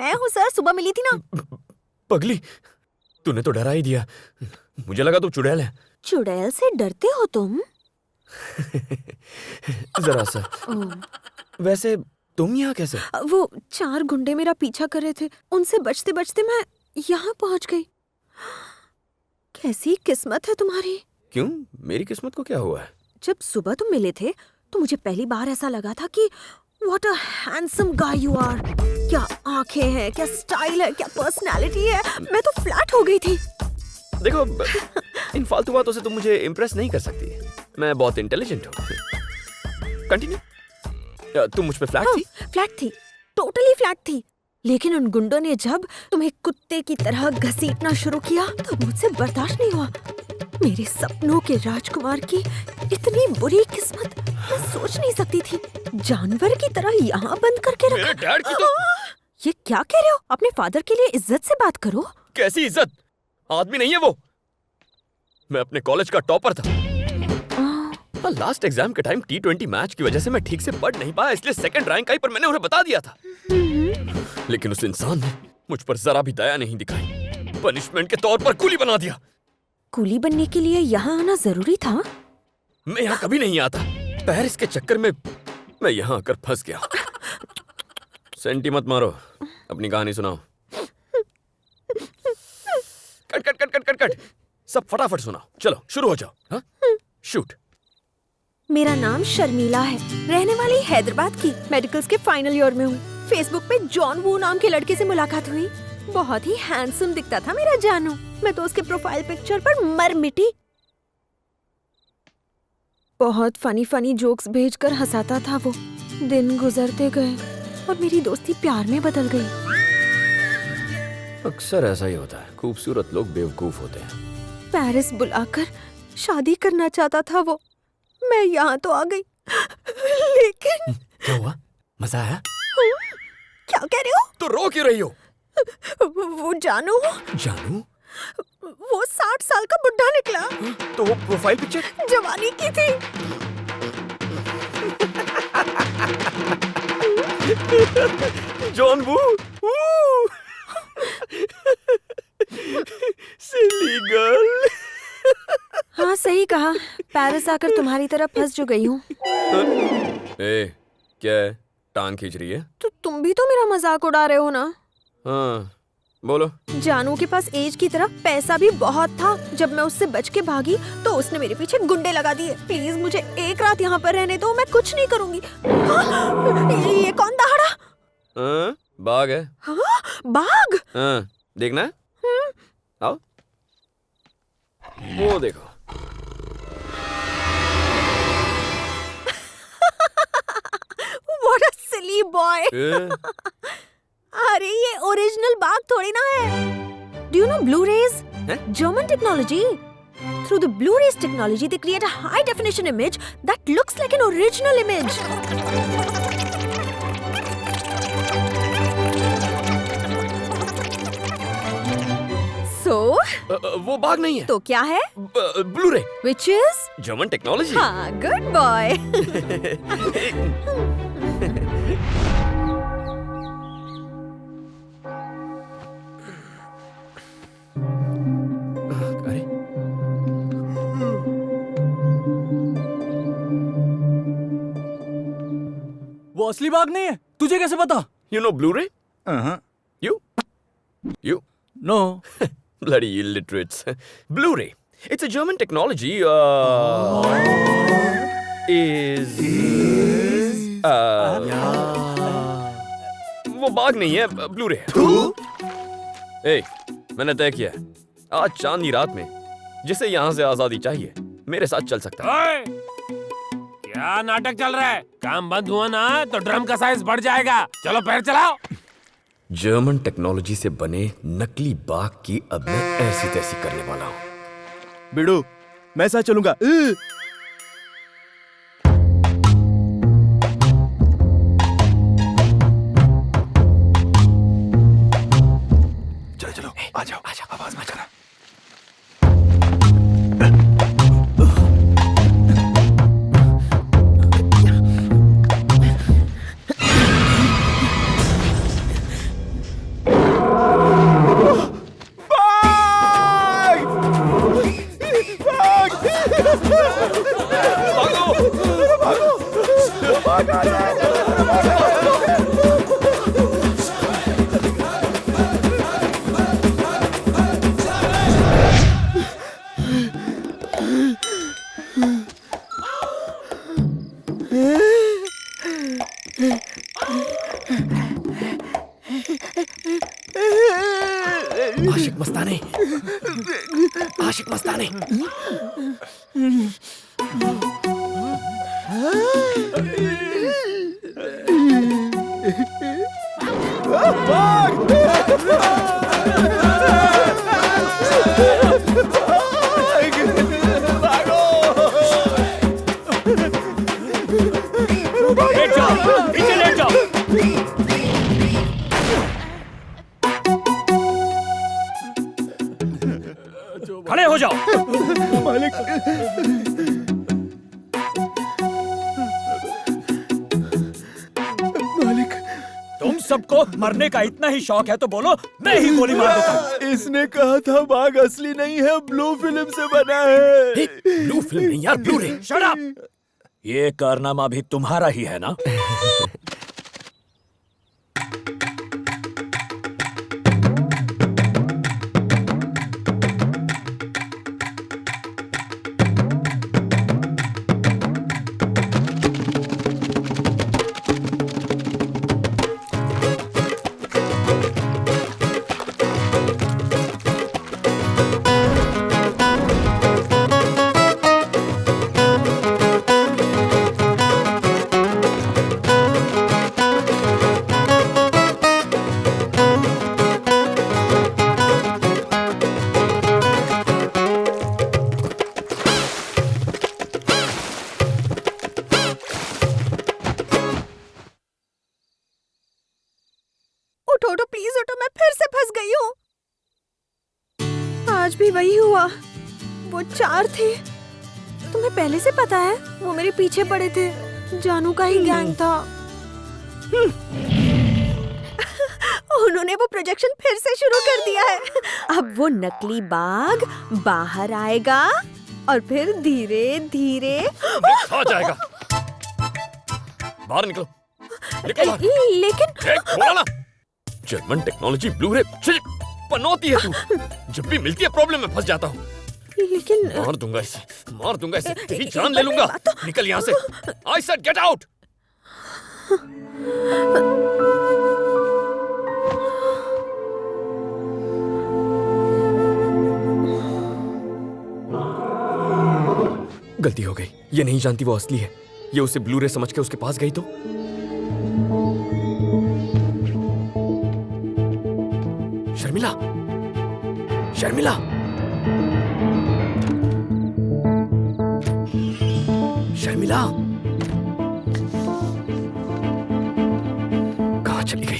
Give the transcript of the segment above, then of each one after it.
मैं हूँ सर, सुबह मिली थी ना। पगली, तूने तो डरा ही दिया। मुझे लगा तू चुड़ैल है। चुड़ैल से डरते हो तुम? जरा सा। वैसे तुम यहाँ कैसे? वो 4 गुंडे मेरा पीछा कर रहे थे, उनसे बचते बचते मैं यहाँ पहुँच गई। कैसी किस्मत है तुम्हारी। क्यों, मेरी किस्मत को क्या हुआ है? जब सुबह तुम मिले थे तो मुझे पहली बार ऐसा लगा था कि what a handsome guy you are. क्या आंखें हैं, क्या स्टाइल है, क्या पर्सनालिटी है। मैं तो फ्लैट हो गई थी। देखो, इन फालतू बातों से तुम मुझे इम्प्रेस नहीं कर सकती। मैं बहुत इंटेलिजेंट हूँ। कंटिन्यू। तुम मुझ पे फ्लैट थी? फ्लैट थी, टोटली फ्लैट थी। लेकिन उन गुंडों ने जब तुम्हें कुत्ते की तरह घसीटना शुरू किया तो मुझसे बर्दाश्त नहीं हुआ। मेरे सपनों के राजकुमार की इतनी बुरी किस्मत मैं सोच नहीं सकती थी। जानवर की तरह यहाँ बंद करके रखा। मेरे डैड की तो... ये क्या कह रहे हो? अपने फादर के लिए इज्जत से बात करो। कैसी इज्जत? आदमी नहीं है वो। मैं अपने कॉलेज का टॉपर था। लास्ट एग्जाम के टाइम T20 मैच की वजह से मैं ठीक से पढ़ नहीं पाया, इसलिए सेकंड रैंक आई, पर मैंने उन्हें बता दिया था। लेकिन उस इंसान ने मुझ पर जरा भी दया नहीं दिखाई। पनिशमेंट के तौर पर कूली बना दिया। कूली बनने के लिए यहाँ आना जरूरी था? मैं यहाँ कभी नहीं आता। पेरिस के चक्कर में मैं यहाँ आकर फंस गया। सेंटी मत मारो, अपनी कहानी सुनाओ। Cut cut cut cut cut cut, सब फटाफट सुनाओ। चलो शुरू हो जाओ। हाँ, शूट। मेरा नाम शर्मिला है, रहने वाली हैदराबाद की। मेडिकल्स के फाइनल ईयर में हूँ। फेसबुक पे जॉन वू नाम के लड़के से मुलाकात हुई। बहुत ही हैंडसम दिखता था मेरा जानू। मैं तो उसके प्रोफाइल पिक्चर पर मर मिटी। बहुत फनी फनी जोक्स भेजकर हंसाता था वो। दिन गुजरते गए और मेरी दोस्ती प्यार में बदल गई। अक्सर ऐसा ही होता है, खूबसूरत लोग बेवकूफ होते हैं। पेरिस बुलाकर शादी करना चाहता था वो। मैं यहाँ तो आ गई, लेकिन क्या हुआ? मजा आया? क्या कह रहे हो? तो रो क्यों रही हो? वो जानू वो 60 साल का बुढ़ा निकला। तो वो प्रोफाइल पिक्चर जवानी की थी। John Woo. Silly girl. हाँ सही कहा। पेरिस आकर तुम्हारी तरह फंस जो गई हूँ। ए, क्या है? टांग खींच रही है? तो तुम भी तो मेरा मजाक उड़ा रहे हो ना? हाँ, बोलो। जानू के पास एज की तरह पैसा भी बहुत था। जब मैं उससे बच के भागी तो उसने मेरे पीछे गुंडे लगा दिए। प्लीज मुझे एक रात यहाँ पर रहने दो, मैं कुछ नहीं करूँगी। ये कौन दहाड़ा? हाँ, बाघ है। हाँ, बाघ? हाँ, देखना है? आओ, वो देखो। What a silly boy! अरे ये ओरिजिनल बाघ थोड़ी ना है। Do you know Blu-rays? German technology. Through the Blu-rays technology, they create a high-definition image that looks like an original image. So? वो बाघ नहीं है। तो क्या है? Blu-ray. Which is? German technology. हाँ, good boy. अरे, वो असली बाघ नहीं है, तुझे कैसे पता? you know Blu-ray? You? No. Bloody illiterates. Blu-ray. It's a German technology. वो बाघ नहीं है, ब्लू-रे है। ए, मैंने तय किया है, आज चांदनी रात में जिसे यहाँ से आजादी चाहिए मेरे साथ चल सकता है। क्या नाटक चल रहा है? काम बंद हुआ ना तो ड्रम का साइज बढ़ जाएगा। चलो पैर चलाओ। जर्मन टेक्नोलॉजी से बने नकली बाघ की अब मैं ऐसी तैसी करने वाला हूँ। बिडू, मैं साथ चलूंगा। चलो, आ जाओ, आवाज मत करना। मस्ताने, आशिक मस्ताने। लेट जाओ, पीछे लेट जाओ। खड़े हो जाओ। मालिक, मालिक, तुम सबको मरने का इतना ही शौक है तो बोलो, मैं ही गोली मार देता हूँ। इसने कहा था बाघ असली नहीं है, ब्लू फिल्म से बना है। ब्लू फिल्म नहीं यार, ब्लू रे। Shut up! ये कारनामा भी तुम्हारा ही है ना? उठो उठो प्लीज उठो, मैं फिर से फंस गई हूँ। आज भी वही हुआ। वो 4 थे। तुम्हें पहले से पता है, वो मेरे पीछे पड़े थे। जानू का ही गैंग था। उन्होंने वो प्रोजेक्शन फिर से शुरू कर दिया है। अब वो नकली बाघ बाहर आएगा और फिर धीरे धीरे खा जाएगा। बाहर निकलो, निकलो बाहर। लेकिन बोला ना, जर्मन टेक्नोलॉजी ब्लू रे पनौती है तू। जब भी मिलती है प्रॉब्लम में फंस जाता हूँ। लेकिन मार दूंगा इसे, तेरी जान ले लूंगा। निकल यहाँ से। I said get out. गलती हो गई। ये नहीं जानती वो असली है। ये उसे ब्लू रे समझ के उसके पास गई तो। शर्मिला, शर्मिला, शर्मिला, कहाँ चली गई?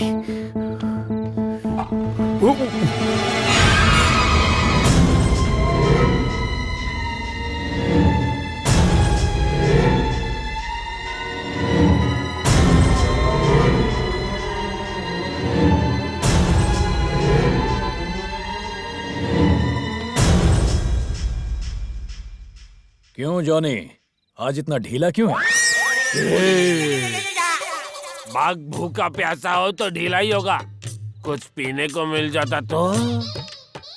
क्यों जॉनी, आज इतना ढीला क्यों है? बाघ भूखा प्यासा हो तो ढीला ही होगा। कुछ पीने को मिल जाता तो।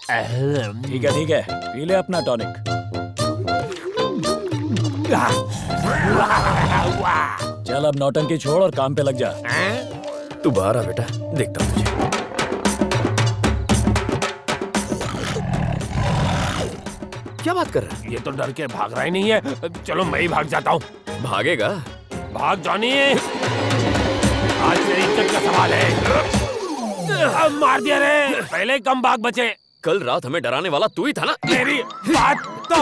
ठीक है, पी ले अपना टॉनिक। चल अब नौटंकी छोड़ और काम पे लग जा। तू बाहर आ बेटा, देखता हूँ तुझे। क्या बात कर रहा है? ये तो डर के भाग रहा ही नहीं है। चलो मैं ही भाग जाता हूँ। भागेगा? भाग जॉनी, आज मेरी इज्जत का सवाल है। अब मार दिया रे, पहले कम भाग बचे। कल रात हमें डराने वाला तू ही था ना? मेरी बात तो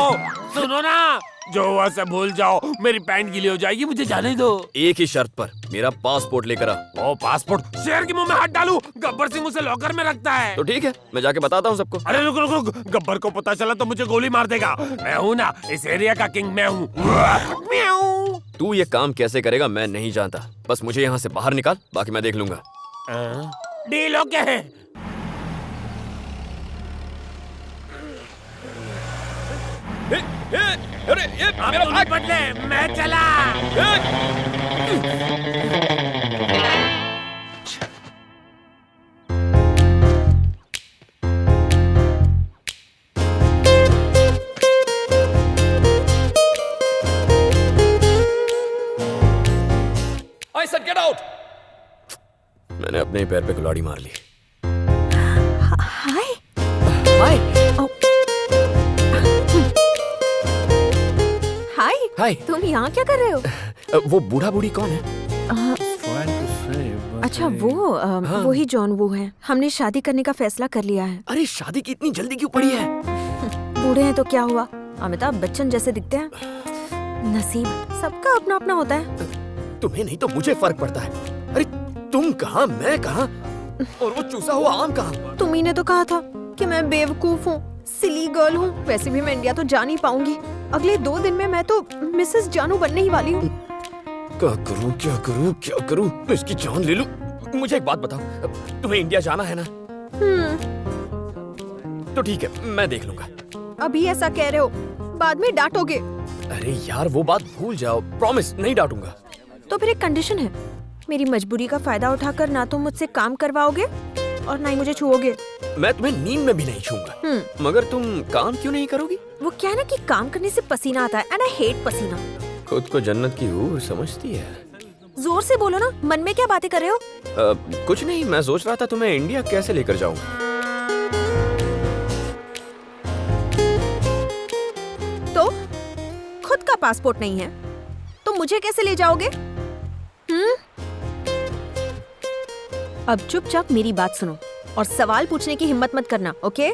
सुनो ना। जो हुआ सब भूल जाओ, मेरी पैंट गीली हो जाएगी, मुझे जाने दो। एक ही शर्त पर, मेरा पासपोर्ट लेकर आ। ओ पासपोर्ट? शेर के मुंह में हाथ डालूं? गब्बर सिंह उसे लॉकर में रखता है। तो ठीक है, मैं जाके बताता हूँ सबको। अरे रुक रुक रुक, गब्बर को पता चला तो मुझे गोली मार देगा। मैं हूँ ना, इस एरिया का किंग मैं हूँ। तू ये काम कैसे करेगा मैं नहीं जानता। बस मुझे यहाँ से बाहर निकाल, बाकी मैं देख लूंगा। डील ओके है। अरे ये मेरा गोली बदले, मैं चला। I said get out! मैंने अपने ही पैर पे कुल्हाड़ी मार ली। हाय। हाय हाय, हाय। तुम यहाँ क्या कर रहे हो? वो बूढ़ा बूढ़ी कौन है? अच्छा वो ही जॉन वो है। हमने शादी करने का फैसला कर लिया है। अरे शादी की इतनी जल्दी क्यों पड़ी है? बूढ़े हैं तो क्या हुआ, अमिताभ बच्चन जैसे दिखते हैं। नसीब सबका अपना अपना होता है। तुम्हें नहीं तो मुझे फर्क पड़ता है। अरे तुम कहाँ, मैं कहाँ, और वो चूसा हुआ आम कहाँ? तुम्ही ने तो कहा था कि मैं बेवकूफ हूँ, सिली गर्ल हूँ। वैसे भी मैं इंडिया तो जा नहीं पाऊंगी। अगले 2 दिन में मैं तो मिसेस जानू बनने ही वाली हूँ। क्या करूँ क्या करूँ क्या करूँ? मैं इसकी जान ले लूं? मुझे एक बात बताओ, तुम्हें इंडिया जाना है ना? तो ठीक है, मैं देख लूंगा। अभी ऐसा कह रहे हो, बाद में डांटोगे। अरे यार वो बात भूल जाओ, प्रॉमिस नहीं डांटूंगा। तो फिर एक कंडीशन है, मेरी मजबूरी का फायदा उठाकर ना तुम मुझसे काम करवाओगे और ना ही मुझे छुओगे। मैं तुम्हें नींद में भी नहीं छूंगा। मगर तुम काम क्यों नहीं करोगी? वो क्या है ना कि काम करने से पसीना आता है एंड आई हेट पसीना। खुद को जन्नत की हूर समझती है। जोर से बोलो ना, मन में क्या बातें कर रहे हो? कुछ नहीं, मैं सोच रहा था तुम्हें इंडिया कैसे लेकर जाऊं। तो खुद का पासपोर्ट नहीं है तो मुझे कैसे ले जाओगे? अब चुपचाप मेरी बात सुनो और सवाल पूछने की हिम्मत मत करना, ओके?